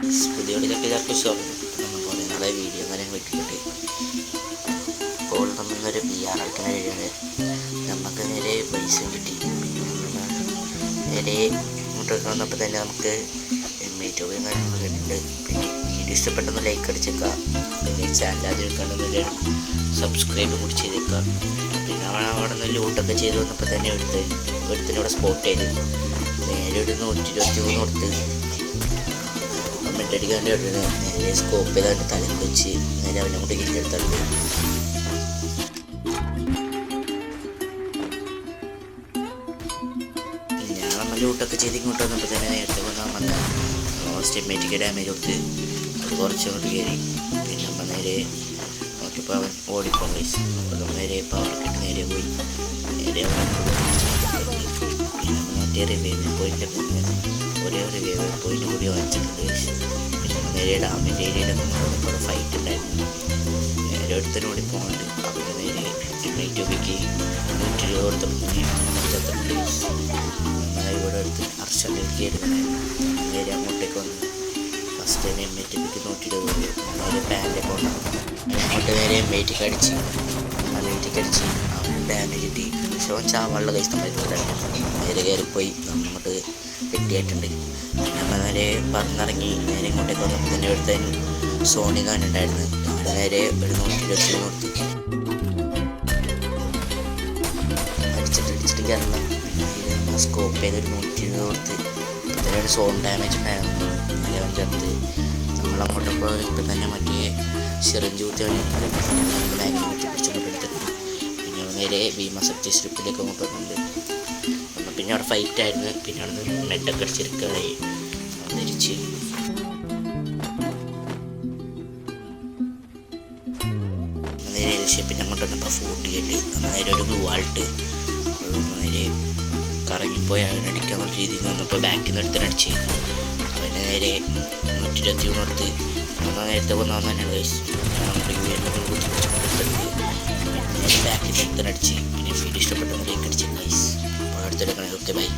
പുതിയ വീഡിയോയിലേക്ക് സ്വാഗതം. നമ്മൾ കുറേ നാളെ വീഡിയോ കാര്യം വെട്ടിയിട്ട് ഇപ്പോൾ നമ്മളൊരു PR അടിക്കുന്ന വഴിയാണ് നമുക്ക് നേരെ പൈസ കിട്ടി. പിന്നെ നേരെ ഇങ്ങോട്ട് വന്നപ്പോൾ തന്നെ നമുക്ക് യൂട്യൂബും കാര്യങ്ങളൊക്കെ ഉണ്ട്. പിന്നെ വീഡിയോ ഇഷ്ടപ്പെട്ടൊന്ന് ലൈക്ക് അടിച്ചേക്കുക. പിന്നെ ചാനൽ ആദ്യം എടുക്കാണെന്നൊരു സബ്സ്ക്രൈബ് കൂടി ചെയ്തേക്കുക. പിന്നെ അവിടെ നിന്ന് ലൂട്ടൊക്കെ ചെയ്ത് വന്നപ്പോൾ തന്നെ ഒരുത്തിനോട് സ്പോട്ട് ചെയ്ത് നേരെ ഒരു 123 കൊടുത്ത് മെട്ടടിക്കാണ്ട് നേരെ സ്കോപ്പ് ചെയ്താണ്ട് തലയിൽ വെച്ച് നേരെ അവനെ കൊണ്ട് കില്ലെടുത്തുണ്ട്. ഞാൻ നമ്മൾ ലൂട്ടൊക്കെ ചെയ്ത് ഇങ്ങോട്ട് വന്നപ്പോൾ തന്നെ നേരത്തെ വന്ന സ്റ്റെമേറ്റിക്ക് ഡാമേജ് കൊടുത്ത് അത് കുറച്ച് അങ്ങോട്ട് കയറി. പിന്നെ നമ്മൾ നേരെ നോക്കിയപ്പോൾ അവൻ ഓടിപ്പോകും. അപ്പോൾ നമ്മൾ നേരെ പവർ കിട്ടി നേരെ പോയി നേരെ പിന്നെ നമ്മൾ മറ്റേ റിവൈവ് പോയിൻ്റൊക്കെ ഒരേ റിവൈവ് പോയിൻ്റ് കൂടി വാങ്ങിച്ചിട്ടുണ്ട്. പിന്നെ നേരെ ഡാമിൻ്റെ ഏരിയയിലൊക്കെ ഇപ്പോൾ ഫൈറ്റ് ഉണ്ടായിരുന്നു. നേരെ ഒരുത്തനും കൂടി പോകുന്നുണ്ട്. അവിടെ നേരെ യൂട്യൂബിലേക്ക് 120 കൊടുത്തപ്പോൾ ഇവിടെ അടുത്ത് അർഷനിലേക്ക് എടുക്കണമായിരുന്നു. നേരെ അങ്ങോട്ടേക്ക് വന്ന് ഫസ്റ്റ് തന്നെ എമ്മേറ്റിക്ക് 120 നേരെ പാൻറ്റൊക്കെ ഉണ്ടാകും. അങ്ങോട്ട് നേരെ എമ്മേറ്റിക്ക് അടിച്ച് അവന് ഡാമേജ് കിട്ടി. പക്ഷേ അവൻ ചാവാനുള്ള കൈ സംഭവിക്കുന്നുണ്ടായിരുന്നു. നേരെ കയറിപ്പോയി നമ്മങ്ങോട്ട് വെട്ടിയായിട്ടുണ്ട്. നമ്മൾ നേരെ പറന്നിറങ്ങി നേരെ ഇങ്ങോട്ടേക്ക് വന്നപ്പോൾ തന്നെ ഇവിടുത്തെ സോണി കാണുന്നുണ്ടായിരുന്നു. അവിടെ നേരെ ഒരു 120 കൊടുത്തു അടിച്ചിട്ട് കയറണം. സ്കോപ്പ് ചെയ്തൊരു 120 കൊടുത്ത് ഇപ്പം തന്നെ ഒരു സോൺ ഡാമേജ് ഉണ്ടായിരുന്നു. അവൻ ചേർത്ത് നമ്മളങ്ങോട്ട് ഇപ്പം തന്നെ മറ്റേ സിറിഞ്ച് കുത്തി ബാഗിൽ കുത്തി പിടിച്ചുകൊണ്ട് എടുത്തിട്ടുണ്ട്. പിന്നെ നേരെ ഭീമ സബ്ജി സ്ട്രിപ്പിലേക്ക് അങ്ങോട്ട് വന്നിട്ടുണ്ട്. പിന്നെ അവിടെ ഫൈറ്റായിരുന്നു. പിന്നെ അവിടെ നിന്ന് നെഡൊക്കെ അടിച്ചെടുക്കുകയായി തിരിച്ച് നേരെ പിന്നെ അങ്ങോട്ട് വന്നപ്പോൾ 48 നേരെ ഒരു ഗ്ലൂവാൾട്ട് നേരെ കറങ്ങിപ്പോയി അവനടിക്കാൻ രീതിയിൽ വന്നപ്പോൾ ബാക്കിൽ നിന്ന് എടുത്തിനടിച്ച് അവന് നേരെ 123 കൊടുത്ത് നമ്മൾ നേരത്തെ കൊണ്ടുവന്ന് തന്നെയാണ് കഴിച്ചു. ബാക്കിൽ നിന്ന് എടുത്തിനടിച്ച് പിന്നെ വീഡിയോ ഇഷ്ടപ്പെട്ട ലൈക്ക് അടിച്ച് ഗൈസ്. അപ്പോൾ അടുത്തെടുക്കണേ. Okay bye.